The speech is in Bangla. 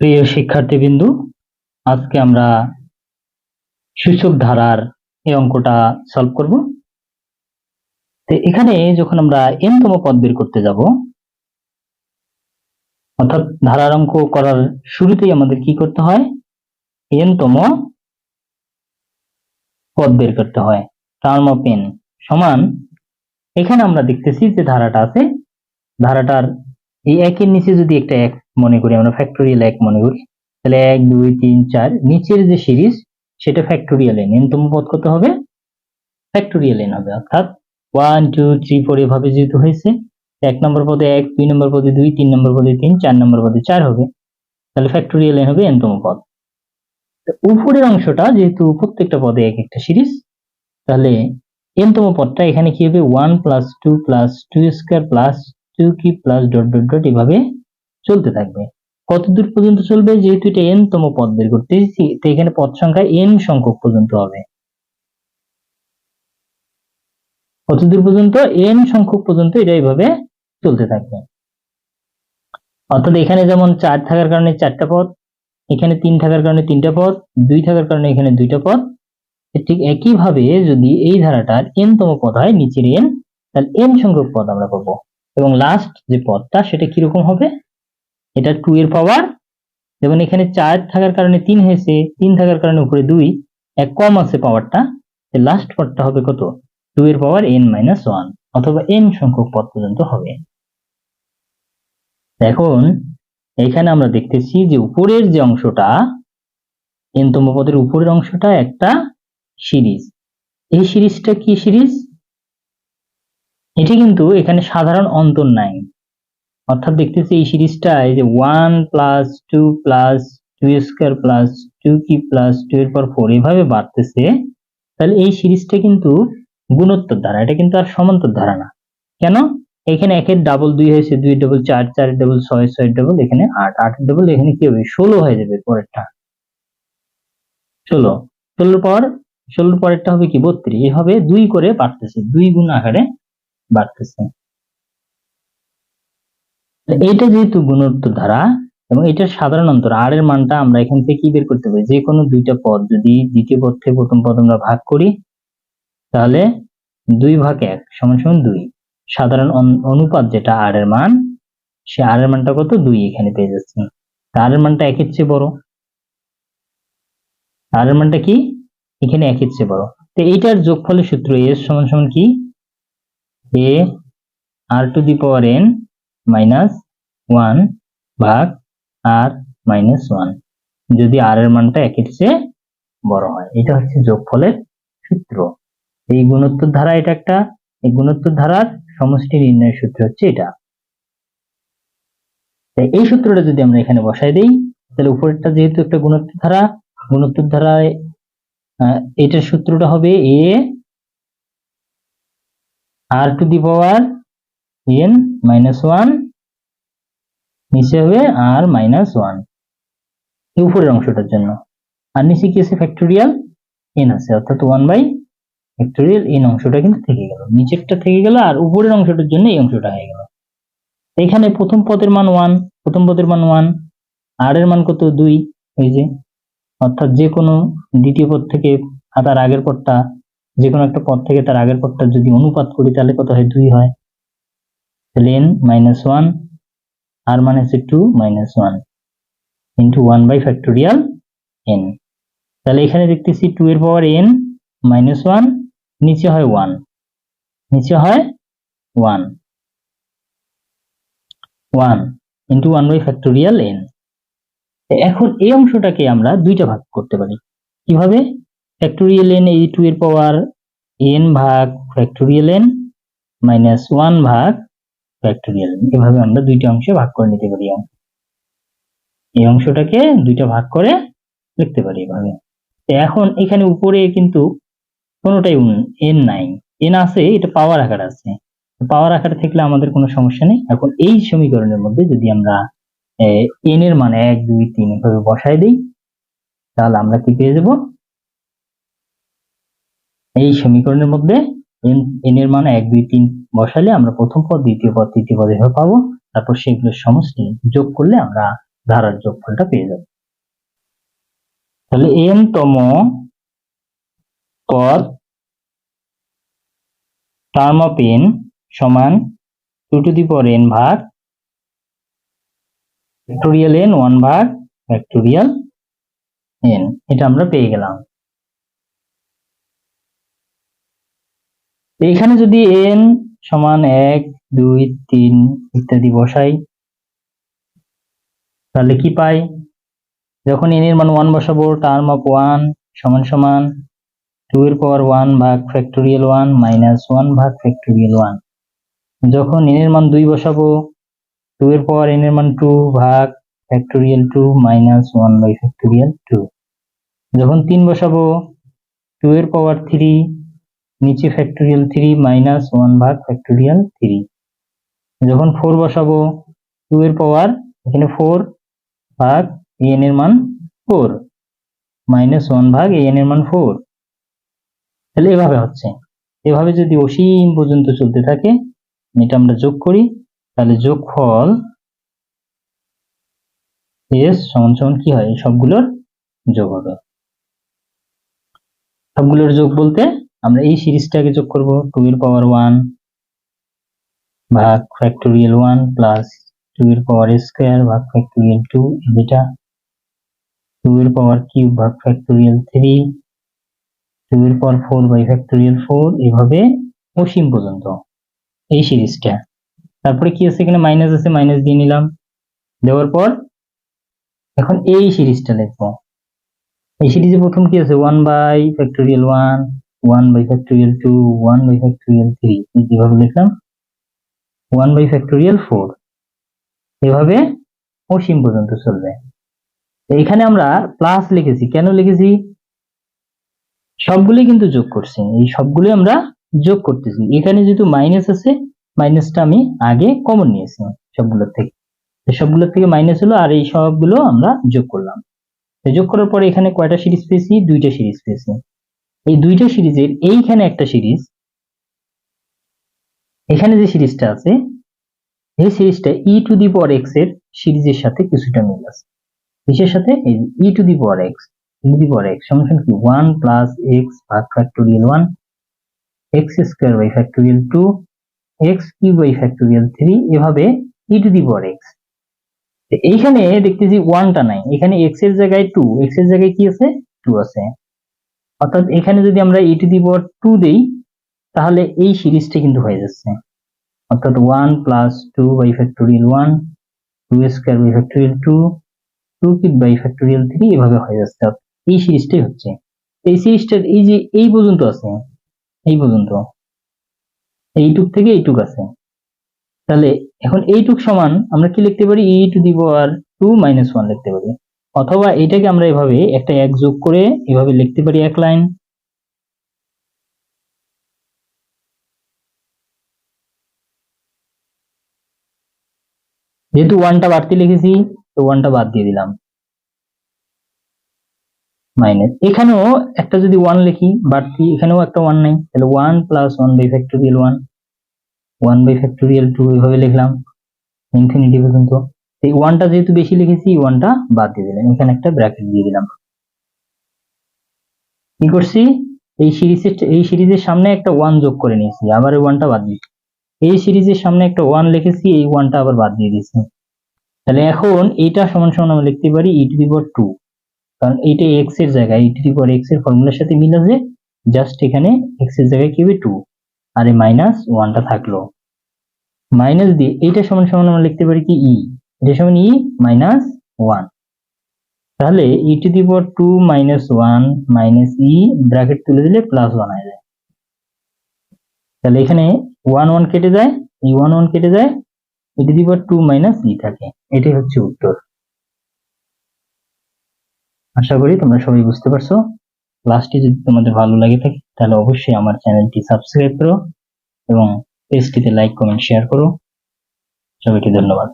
প্রিয় শিক্ষার্থীবৃন্দু, আজকে আমরা সূচক ধারার এই অঙ্কটা সলভ করব। তো এখানে যখন আমরা n তম পদ বের করতে যাব, অর্থাৎ ধারার অঙ্ক করার শুরুতেই আমাদের কি করতে হয়, n তম পদ বের করতে হয়। টার্ম অফ n সমান, এখানে আমরা দেখতেছি যে ধারাটা আছে, ধারাটার এই একের নিচে যদি একটা এক মনে করি, আমরা ফ্যাক্টোরিয়াল এক মনে করি, তাহলে 1 2 3 4 নিচের যে সিরিজ সেটা ফ্যাক্টোরিয়াল n তম পদ কত হবে, ফ্যাক্টোরিয়াল n হবে। অর্থাৎ 1 2 3 4 এভাবে যেহেতু হয়েছে, 1 নম্বর পদে 1, 2 নম্বর পদে 2, 3 নম্বর পদে 3, 4 নম্বর পদে 4 হবে, তাহলে ফ্যাক্টোরিয়াল n হবে n তম পদ। উপরের অংশটা যেহেতু প্রত্যেকটা পদে এক একটা সিরিজ, তাহলে n তম পদটা এখানে কি হবে, 1 + 2 + 2 স্কয়ার + 2 কি প্লাস ডট ডট ডট এভাবে চলতে থাকবে। কতদূর পর্যন্ত চলবে, যেহেতু এটা n তম পদ বের করতেছি, তো এখানে পদ সংখ্যা n সংখ্যক পর্যন্ত হবে। কতদূর পর্যন্ত, n সংখ্যক পর্যন্ত এটা এইভাবে চলতে থাকবে। অর্থাৎ এখানে যেমন 4 থাকার কারণে 4টা পদ, এখানে 3 থাকার কারণে 3টা পদ, 2 থাকার কারণে এখানে 2টা পদ। ঠিক একইভাবে যদি এই ধারাটার n তম পদ হয়, নিচের n, তাহলে n সংখ্যক পদ আমরা পাবো। এবং লাস্ট যে পদটা সেটা কিরকম হবে, এটা 2 এর পাওয়ার, যেমন এখানে 4 থাকার কারণে 3 হয়েছে, 3 থাকার কারণে উপরে 2, এক কম আছে পাওয়ারটা, লাস্ট পদটা হবে কত, 2 এর পাওয়ার n - 1, অথবা n সংখ্যক পদ পর্যন্ত হবে। এখন এখানে আমরা দেখতেছি যে উপরের যে অংশটা, n তম পদের উপরের অংশটা একটা সিরিজ। এই সিরিজটা কি সিরিজ, এটি কিন্তু এখানে সাধারণ অন্তর নাই। অর্থাৎ দেখতেছি এই সিরিজটা এই যে 1 + 2 + 2 স্কয়ার + 2 কি প্লাস 2 এর পর 4 এভাবে বাড়তেছে। তাহলে এই সিরিজটা কিন্তু গুণোত্তর ধারা, এটা কিন্তু আর সমান্তর ধারা না। কেন, এখানে 1 এর ডাবল 2 হয়েছে, 2 এর ডাবল 4, 4 এর ডাবল 6, 6 এর ডাবল এখানে 8, 8 এর ডাবল এখানে কি হবে, 16 হয়ে যাবে পরেরটা, 16, 16 এর পর 16 এর পরেরটা হবে কি 32, এভাবে 2 করে বাড়তেছে, 2 গুণ আকারে বাড়তেছে। এইটা যেহেতু গুণোত্তর ধারা এবং এটার সাধারণ অন্তর r এর মানটা আমরা এখান থেকে কি বের করতে পারি, যে কোনো দুইটা পদ যদি দ্বিতীয় পদ থেকে প্রথম পদ আমরা ভাগ করি, তাহলে 2/1 = 2। সাধারণ অনুপাত যেটা r এর মান, সে r এর মানটা কত, 2 এখানে পেয়ে যাচ্ছি। r এর মানটা 1 এর চেয়ে বড়, r এর মানটা কি এখানে 1 এর চেয়ে বড়। তো এইটার যোগফলের সূত্র s = কি, a r⁴n - 1 ভাগ r - 1, যদি r এর মানটা 1 এর চেয়ে বড় হয়। এটা হচ্ছে যোগফলের সূত্র। এই গুণোত্তর ধারা, এটা একটা, এই গুণোত্তর ধারার সমষ্টি নির্ণয়ের সূত্র হচ্ছে এটা। এই সূত্রটা যদি আমরা এখানে বসাই দেই, তাহলে উপরেরটা যেহেতু একটা গুণোত্তর ধারা, গুণোত্তর ধারায় এটার সূত্রটা হবে a r⁴n - 1, নিচে হবে r - 1, এই উপরের অংশটার জন্য। আর নিচে কি আছে, ফ্যাক্টোরিয়াল n আছে, অর্থাৎ 1/n অংশটা কিন্তু থেকে গেল, নিচেরটা থেকে গেল, আর উপরের অংশটার জন্য এই অংশটা হয়ে গেল। এখানে প্রথম পদের মান 1, প্রথম পদের মান 1, r এর মান কত, 2, এই যে, অর্থাৎ যে কোনো দ্বিতীয় পদ থেকে তার আগের পদটা, যে কোনো একটা পদ থেকে তার আগের পদটা যদি অনুপাত করি, তাহলে কত হয়, 2 হয়। তাহলে n - 1, r মানে হচ্ছে 2 - 1 into 1/n। তাহলে এখানে দেখতেছি 2 এর পাওয়ার n - 1, নিচে হয় 1, নিচে হয় 1 into 1/n। এখন এই অংশটাকে আমরা দুইটা ভাগ করতে পারি, কিভাবে, ফ্যাক্টোরিয়াল n এই 2 এর পাওয়ার n ভাগ ফ্যাক্টোরিয়াল n - 1 ভাগ ফ্যাক্টোরিয়াল n, এভাবে আমরা দুইটা অংশে ভাগ করে নিতে পারি। এই অংশটাকে দুইটা ভাগ করে লিখতে পারি এভাবে। এখন এখানে উপরে কিন্তু কোনোটাই n নাই, n আছে, এটা পাওয়ার আকারে আছে, পাওয়ার আকারে থাকলে আমাদের কোনো সমস্যা নেই। এখন এই সমীকরণের মধ্যে যদি আমরা n এর মান 1 2 3 এভাবে বসাই দিই, তাহলে আমরা কি পেয়ে যাব, এই সমীকরণের মধ্যে n এর মান 1 2 3 বসালে আমরা প্রথম পদ, দ্বিতীয় পদ, তৃতীয় পদ এভাবে পাবো। তারপর সেগুলোর সমষ্টি যোগ করলে আমরা ধারার যোগফলটা পেয়ে যাবে। তাহলে n তম পদ টার্ম অফ n সমান 2 টু দি পাওয়ার n ভাগ ফ্যাক্টোরিয়াল n 1 ভাগ ফ্যাক্টোরিয়াল n, এটা আমরা পেয়ে গেলাম। এখানে যদি n সমান 1 2 3 ইত্যাদি বসাই তাহলে কি পাই? যখন n এর মান 1 বসাবো টার্ম অফ 1 সমান সমান 2 এর পাওয়ার 1 ভাগ ফ্যাক্টোরিয়াল 1 মাইনাস 1 ভাগ ফ্যাক্টোরিয়াল 1। যখন n এর মান 2 বসাবো 2 এর পাওয়ার n এর মান 2 ভাগ ফ্যাক্টোরিয়াল 2 মাইনাস 1 বাই ফ্যাক্টোরিয়াল 2। যখন 3 বসাবো 2 এর পাওয়ার 3 নিচে ফ্যাক্টোরিয়াল 3 মাইনাস 1 ভাগ ফ্যাক্টোরিয়াল 3। যখন 4 বসাবো 2 এর পাওয়ার এখানে 4 ভাগ n এর মান 4 মাইনাস 1 ভাগ n এর মান 4। তাহলে এভাবে হচ্ছে। এভাবে যদি অসীম পর্যন্ত চলতে থাকে, এটা আমরা যোগ করি, তাহলে যোগফল s সমান সমান কি হয়? সবগুলোর যোগ হবে। সবগুলোর যোগ বলতে আমরা এই সিরিজটাকে যোগ করব 2 এর পাওয়ার 1 ভাগ ফ্যাক্টোরিয়াল 1 প্লাস 2 এর পাওয়ার স্কয়ার ভাগ ফ্যাক্টোরিয়াল 2, এটা 2 এর পাওয়ার কিউব ভাগ ফ্যাক্টোরিয়াল 3, 2 এর পাওয়ার 4 বাই ফ্যাক্টোরিয়াল 4, এভাবে অসীম পর্যন্ত এই সিরিজটা। তারপরে কি আছে? এখানে মাইনাস আছে, মাইনাস দিয়ে নিলাম। দেওয়ার পর এখন এই সিরিজটা লিখবো। এই সিরিজে প্রথম কি আছে? 1 by factorial 1, 1 by factorial 2, 1 by factorial 3, এইভাবে লিখলাম 1 বাই ফ্যাক্টোরিয়াল 4। এভাবে অসীম পর্যন্ত চলবে। এখানে আমরা প্লাস লিখেছি, কেন লিখেছি? সবগুলোই কিন্তু যোগ করছি, এই সবগুলোই আমরা যোগ করতেছি। এখানে যেহেতু মাইনাস আছে, মাইনাসটা আমি আগে কমন নিয়েছি সবগুলোর থেকে, সবগুলোর থেকে মাইনাস হলো, আর এই সবগুলো আমরা যোগ করলাম। যোগ করার পরে এখানে কয়টা সিরিজ পেয়েছি? দুইটা সিরিজ পেয়েছি। এই দুইটা সিরিজের এইখানে একটা সিরিজ, এখানে যে সিরিজটা আছে এই সিরিজটা ই টু দি পাওয়ার এক্স এর সিরিজের সাথে কিছুটা মিল আছে। কিসের সাথে? এই e to the power x, e to the power x সমান কি 1 প্লাস এক্স ভাগ factorial 1, x square by factorial 2, x cube by factorial 3, এভাবে ই টু দি পাওয়ার এক্স। এইখানে দেখতেছি 1 টা নাই, এখানে এক্স এর জায়গায় 2, এক্স এর জায়গায় কি আছে? 2 আছে। অর্থাৎ এখানে যদি আমরা ই টু দি পাওয়ার 2 দেই তাহলে এই সিরিজটা কিন্তু হয়ে যাচ্ছে। অর্থাৎ 1 plus 2 by factorial 1, 2 square by factorial 2, 2 cube by factorial 3, এভাবে হয়ে যাচ্ছে। এই সিরিজটাই হচ্ছে। এই সিরিজটার এই যে এই পর্যন্ত আছে, এই পর্যন্ত, এইটুক থেকে এইটুক আছে। তাহলে এখন এইটুক সমান আমরা কি লিখতে পারি? ই টু দি পাওয়ার 2 মাইনাস 1 লিখতে পারি। অথবা এটাকে আমরা এভাবে একটা 1 যোগ করে এভাবে লিখতে পারি এক লাইন। যেহেতু 1টা বাড়তি লিখেছি তো 1টা বাদ দিয়ে দিলাম, মাইনাস। এখানেও একটা যদি 1 লিখি বাড়তি, এখানেও একটা 1 নাই, তাহলে 1 plus 1 by factorial 1, 1 by factorial 2, এভাবে লিখলাম ইনফিনিটি পর্যন্ত। এই 1টা যেহেতু বেশি লিখেছি, 1টা বাদ দিয়ে দিলাম, এখানে একটা ব্র্যাকেট দিয়ে দিলাম। কি করছি? এই সিরিজের সামনে একটা 1 যোগ করে নিয়েছি, আবার এই 1টা বাদ দিয়েছি। এই সিরিজের সামনে একটা 1 লিখেছি, এই 1টা আবার বাদ দিয়ে দিয়েছি। তাহলে এখন এইটা সমান সমান আমরা লিখতে পারি ই টু দি পাওয়ার 2, কারণ এইটা এক্স এর জায়গায়, ই টু দি পাওয়ার এক্স এর ফর্মুলার সাথে মিল আছে, জাস্ট এখানে এক্স এর জায়গায় কি হবে? 2, আর এই মাইনাস 1টা থাকলো। মাইনাস দিয়ে এইটা সমান সমান আমরা লিখতে পারি কি? ই, এটা সমান ই মাইনাস 1। তাহলে e to the power 2 minus 1 minus e, bracket তুলে দিলে প্লাস 1 হয়ে যায়। তাহলে এখানে 1 1 কেটে যায়, এই 1 1 কেটে যায়, ই to the power 2 minus E থাকে। এটাই হচ্ছে উত্তর। আশা করি তোমরা সবাই বুঝতে পারছো। ক্লাসটি যদি তোমাদের ভালো লাগে থাকে তাহলে অবশ্যই আমার চ্যানেলটি সাবস্ক্রাইব করো এবং পেজটিতে লাইক কমেন্ট শেয়ার করো। সবাইকে ধন্যবাদ।